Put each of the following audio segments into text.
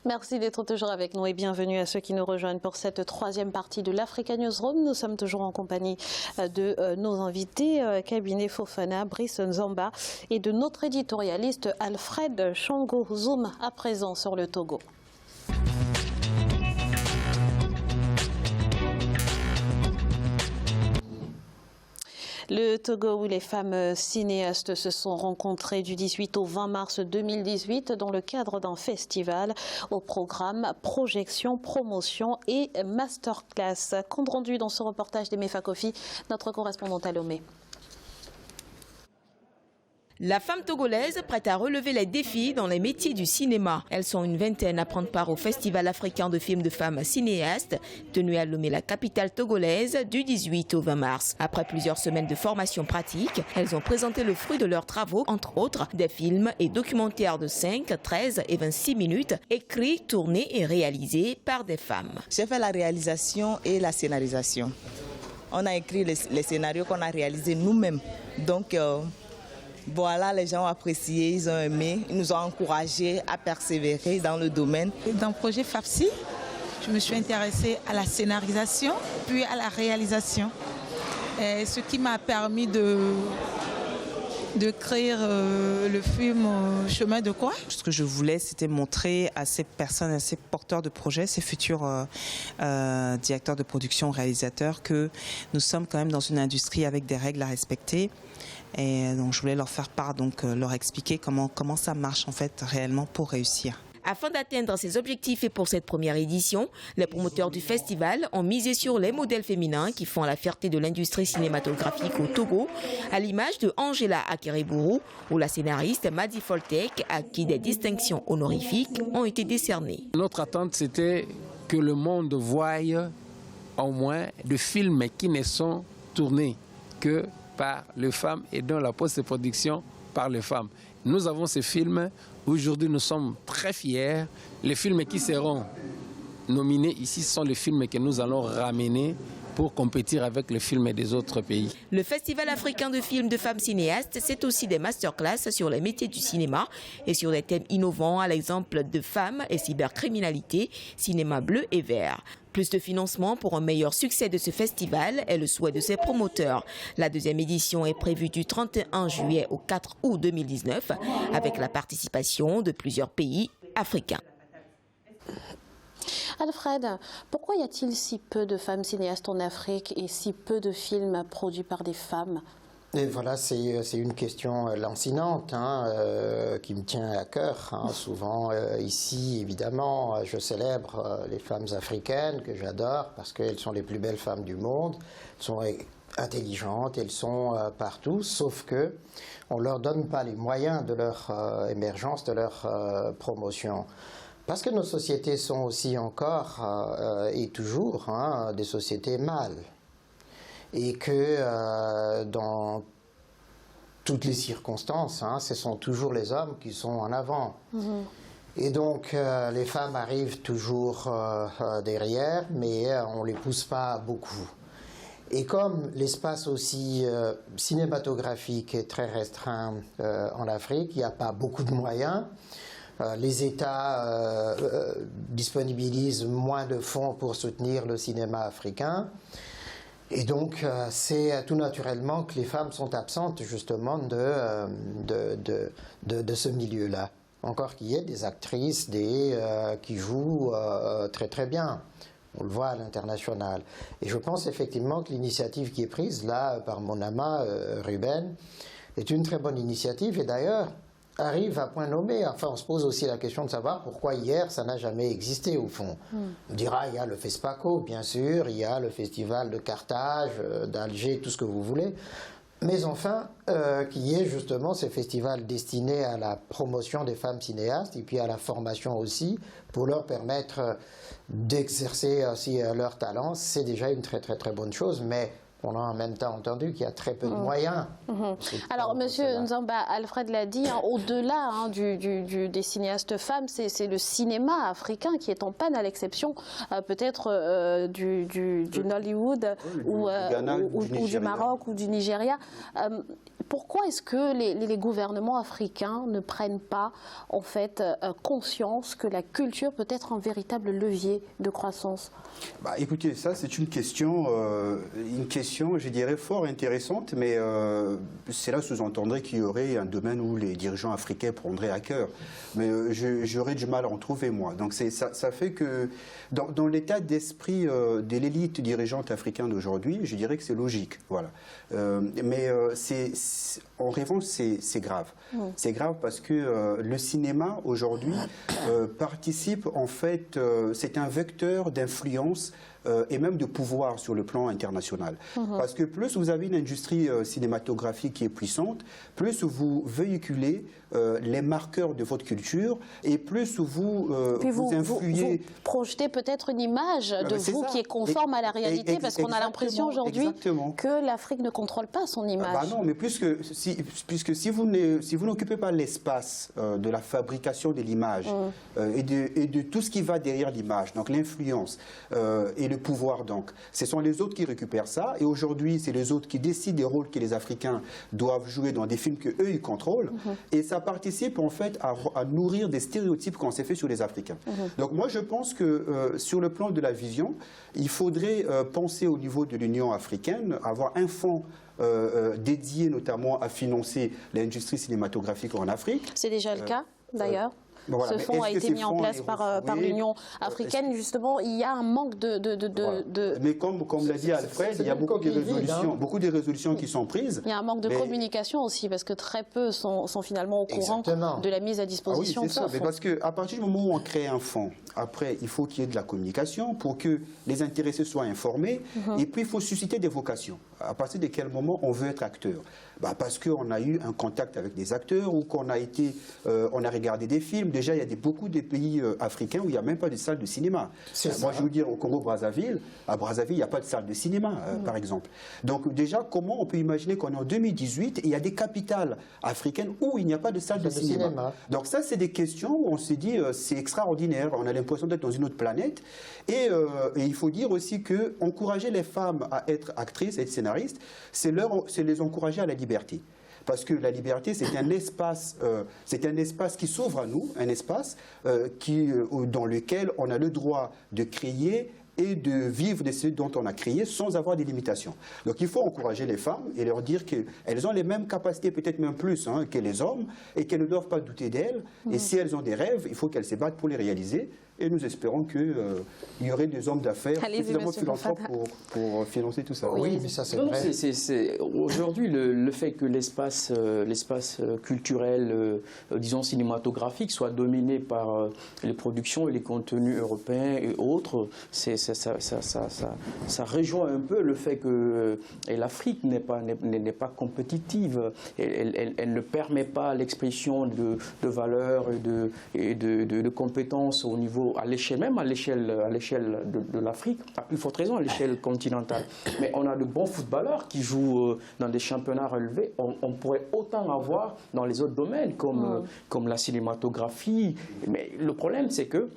Merci d'être toujours avec nous et bienvenue à ceux qui nous rejoignent pour cette troisième partie de l'Africa Newsroom. Nous sommes toujours en compagnie de nos invités, Cabinet Fofana, Brice Nzamba et de notre éditorialiste Alfred Chongo. Zoom à présent sur le Togo. Le Togo où les femmes cinéastes se sont rencontrées du 18 au 20 mars 2018 dans le cadre d'un festival au programme projection, promotion et masterclass. Compte rendu dans ce reportage d'Aimé Fakofi, notre correspondante à Lomé. La femme togolaise prête à relever les défis dans les métiers du cinéma. Elles sont une vingtaine à prendre part au Festival africain de films de femmes cinéastes, tenu à Lomé, la capitale togolaise, du 18 au 20 mars. Après plusieurs semaines de formation pratique, elles ont présenté le fruit de leurs travaux, entre autres des films et documentaires de 5, 13 et 26 minutes, écrits, tournés et réalisés par des femmes. J'ai fait la réalisation et la scénarisation. On a écrit les scénarios qu'on a réalisés nous-mêmes. Donc, voilà, les gens ont apprécié, ils ont aimé, ils nous ont encouragés à persévérer dans le domaine. Dans le projet FAPSI, je me suis intéressée à la scénarisation, puis à la réalisation. Ce qui m'a permis de créer le film Chemin de Croix. Ce que je voulais, c'était montrer à ces personnes, à ces porteurs de projets, ces futurs directeurs de production, réalisateurs, que nous sommes quand même dans une industrie avec des règles à respecter. Et donc je voulais leur faire part, donc leur expliquer comment ça marche en fait réellement pour réussir. Afin d'atteindre ces objectifs et pour cette première édition, les promoteurs du festival ont misé sur les modèles féminins qui font la fierté de l'industrie cinématographique au Togo, à l'image de Angela Akerebourou ou la scénariste Madi Foltek, à qui des distinctions honorifiques ont été décernées. Notre attente, c'était que le monde voie au moins des films qui ne sont tournés que par les femmes et dans la post-production par les femmes. Nous avons ces films. Aujourd'hui, nous sommes très fiers. Les films qui seront nominés ici sont les films que nous allons ramener pour compétir avec les films des autres pays. Le Festival africain de films de femmes cinéastes, c'est aussi des masterclass sur les métiers du cinéma et sur des thèmes innovants, à l'exemple de femmes et cybercriminalité, cinéma bleu et vert. Plus de financement pour un meilleur succès de ce festival est le souhait de ses promoteurs. La deuxième édition est prévue du 31 juillet au 4 août 2019 avec la participation de plusieurs pays africains. Alfred, pourquoi y a-t-il si peu de femmes cinéastes en Afrique et si peu de films produits par des femmes ? Et voilà, c'est une question lancinante qui me tient à cœur. Souvent, ici, évidemment, je célèbre les femmes africaines que j'adore parce qu'elles sont les plus belles femmes du monde. Elles sont intelligentes, elles sont partout, sauf que on ne leur donne pas les moyens de leur émergence, de leur promotion. Parce que nos sociétés sont aussi encore et toujours des sociétés mâles. Et que dans toutes les circonstances, ce sont toujours les hommes qui sont en avant. Et donc les femmes arrivent toujours derrière, mais on ne les pousse pas beaucoup. Et comme l'espace aussi cinématographique est très restreint en Afrique, il n'y a pas beaucoup de moyens. Les États disponibilisent moins de fonds pour soutenir le cinéma africain. Et donc, c'est tout naturellement que les femmes sont absentes justement de ce milieu-là. Encore qu'il y ait des actrices qui jouent très très bien. On le voit à l'international. Et je pense effectivement que l'initiative qui est prise là par mon ama Ruben est une très bonne initiative. Et d'ailleurs, arrive à point nommé. Enfin, on se pose aussi la question de savoir pourquoi hier ça n'a jamais existé au fond. On dira, il y a le FESPACO, bien sûr, il y a le festival de Carthage, d'Alger, tout ce que vous voulez. Mais enfin, qu'il y ait justement ces festivals destinés à la promotion des femmes cinéastes et puis à la formation aussi, pour leur permettre d'exercer aussi leur talent, c'est déjà une très très très bonne chose. Mais On a en même temps entendu qu'il y a très peu de moyens. Alors, Monsieur Nzamba, Alfred l'a dit, au-delà des cinéastes femmes, c'est le cinéma africain qui est en panne, à l'exception peut-être du Nollywood ou du Maroc ou du Nigeria. Pourquoi est-ce que les gouvernements africains ne prennent pas en fait conscience que la culture peut être un véritable levier de croissance? Écoutez, ça c'est une question, je dirais, fort intéressante, mais cela sous-entendrait qu'il y aurait un domaine où les dirigeants africains prendraient à cœur. Mais j'aurais du mal à en trouver, moi. Donc ça fait que dans l'état d'esprit de l'élite dirigeante africaine d'aujourd'hui, je dirais que c'est logique. Voilà. Mais en revanche, c'est grave. C'est grave parce que le cinéma, aujourd'hui, participe, en fait, c'est un vecteur d'influence et même de pouvoir sur le plan international. Parce que plus vous avez une industrie cinématographique qui est puissante, plus vous véhiculez les marqueurs de votre culture et plus vous influez... Vous projetez peut-être une image de vous qui est conforme à la réalité, parce qu'on a l'impression aujourd'hui que l'Afrique ne contrôle pas son image. Non, mais puisque si vous n'occupez pas l'espace de la fabrication de l'image et de tout ce qui va derrière l'image, donc l'influence et le pouvoir, donc, ce sont les autres qui récupèrent ça, et aujourd'hui, c'est les autres qui décident des rôles que les Africains doivent jouer dans des films qu'eux, ils contrôlent, et ça participe, en fait, à nourrir des stéréotypes qu'on s'est fait sur les Africains. Donc, moi, je pense que, sur le plan de la vision, il faudrait penser au niveau de l'Union africaine, avoir un fonds dédié notamment à financer l'industrie cinématographique en Afrique. C'est déjà le cas, d'ailleurs. Ce fonds a été mis en place par l'Union africaine. Justement, il y a un manque de... Mais comme l'a dit Alfred, il y a beaucoup de résolutions qui sont prises. Il y a un manque de communication aussi, parce que très peu sont finalement au courant de la mise à disposition de ce fonds. Mais parce qu'à partir du moment où on crée un fonds, après, il faut qu'il y ait de la communication pour que les intéressés soient informés. Et puis, il faut susciter des vocations. À partir de quel moment on veut être acteur? Parce qu'on a eu un contact avec des acteurs ou qu'on a regardé des films. Déjà, il y a beaucoup de pays africains où il n'y a même pas de salle de cinéma. Moi, je veux dire, au Congo-Brazzaville, à Brazzaville, il n'y a pas de salle de cinéma, par exemple. Donc, déjà, comment on peut imaginer qu'on est en 2018 et il y a des capitales africaines où il n'y a pas de salle de cinéma. Donc, ça, c'est des questions où on se dit, c'est extraordinaire, on a l'impression d'être dans une autre planète. Et il faut dire aussi qu'encourager les femmes à être actrices et scénaristes, c'est les encourager à la liberté. Parce que la liberté, c'est un espace qui s'ouvre à nous, un espace dans lequel on a le droit de créer et de vivre de ce dont on a créé sans avoir des limitations. Donc il faut encourager les femmes et leur dire qu'elles ont les mêmes capacités, peut-être même plus que les hommes, et qu'elles ne doivent pas douter d'elles. Et si elles ont des rêves, il faut qu'elles se battent pour les réaliser. Et nous espérons qu'il y aurait des hommes d'affaires suffisamment philanthropes pour financer tout ça. Oui, mais ça c'est vrai. Aujourd'hui, le fait que l'espace culturel, disons cinématographique, soit dominé par les productions et les contenus européens et autres, ça rejoint un peu le fait que l'Afrique n'est pas compétitive. Elle ne permet pas l'expression de valeurs et de compétences au niveau à l'échelle de l'Afrique, à plus forte raison à l'échelle continentale. Mais on a de bons footballeurs qui jouent dans des championnats relevés. On pourrait autant avoir dans les autres domaines comme la cinématographie. Mais le problème, c'est que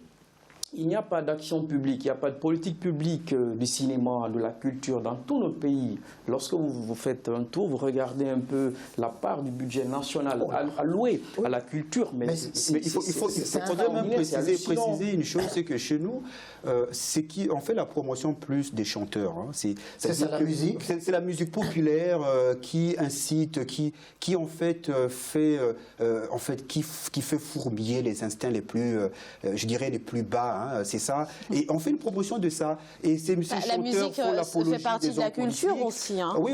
il n'y a pas d'action publique, il n'y a pas de politique publique du cinéma, de la culture dans tous nos pays. Lorsque vous faites un tour, vous regardez un peu la part du budget national alloué à la culture. Mais il faudrait même préciser une chose, c'est que chez nous, c'est qu'on fait la promotion plus des chanteurs. C'est la musique. C'est la musique populaire qui incite, qui en fait qui fait fourmiller les instincts les plus, je dirais, les plus bas. C'est ça. Et on fait une promotion de ça. Et ces la musique fait partie de la culture aussi. Oui,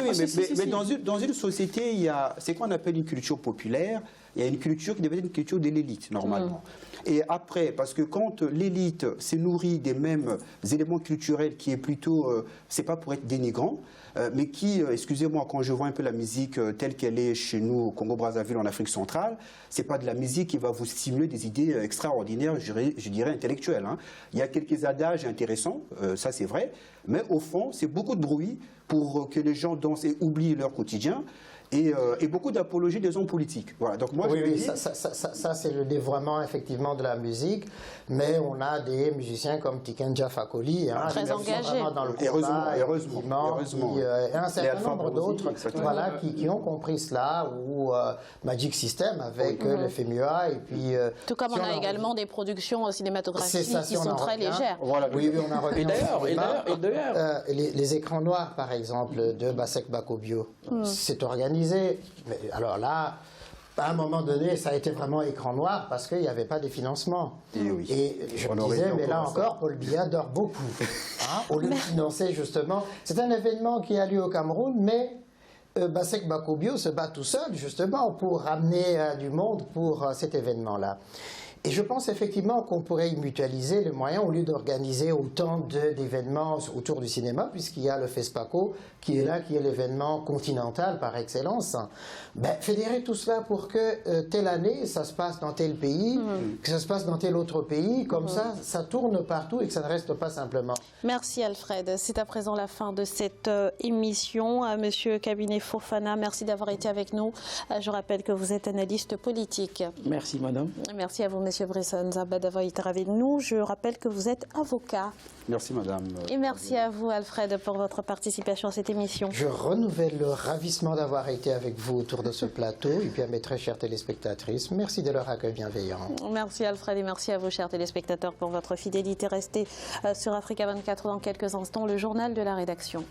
mais dans une société, il y a ce qu'on appelle une culture populaire Il y a une culture qui devait être une culture de l'élite, normalement. Et après, parce que quand l'élite s'est nourrie des mêmes éléments culturels qui est plutôt, c'est pas pour être dénigrant, mais qui, excusez-moi, quand je vois un peu la musique telle qu'elle est chez nous au Congo-Brazzaville, en Afrique centrale, c'est pas de la musique qui va vous stimuler des idées extraordinaires, je dirais intellectuelles. Hein. Il y a quelques adages intéressants, ça c'est vrai, mais au fond, c'est beaucoup de bruit pour que les gens dansent et oublient leur quotidien. Et beaucoup d'apologie des hommes politiques. Voilà. Donc moi, oui, ça c'est le dévoiement effectivement de la musique, mais on a des musiciens comme Tikenja Fakoli, hein, très engagés, dans le combat, heureusement. Et un certain nombre d'autres voilà, qui ont compris cela, ou Magic System avec le FEMUA, et puis... tout comme on a également des productions cinématographiques qui sont très légères. Voilà, oui, on a revenu Et d'ailleurs, les écrans noirs, par exemple, de Basek Bakobio, c'est organisé. Mais alors là, à un moment donné, ça a été vraiment écran noir parce qu'il n'y avait pas de financement. Et je me disais, mais là encore, Paul Biya dort beaucoup. Hein, au lieu de financer justement. C'est un événement qui a lieu au Cameroun, mais Basek Bakobio se bat tout seul justement pour ramener du monde pour cet événement-là. Et je pense effectivement qu'on pourrait y mutualiser les moyens au lieu d'organiser autant d'événements autour du cinéma, puisqu'il y a le FESPACO qui est là, qui est l'événement continental par excellence. Ben, fédérer tout cela pour que telle année, ça se passe dans tel pays, que ça se passe dans tel autre pays, comme ça tourne partout et que ça ne reste pas simplement. Merci Alfred. C'est à présent la fin de cette émission. Monsieur Kabinet Fofana, merci d'avoir été avec nous. Je rappelle que vous êtes analyste politique. Merci madame. Merci à vous Monsieur Bresson Zaba d'avoir été avec nous. Je rappelle que vous êtes avocat. Merci madame. Et merci à vous Alfred pour votre participation à cette émission. Je renouvelle le ravissement d'avoir été avec vous autour de ce plateau et puis à mes très chères téléspectatrices, merci de leur accueil bienveillant. Merci Alfred et merci à vous chers téléspectateurs pour votre fidélité. Restez sur Africa 24 dans quelques instants, le journal de la rédaction.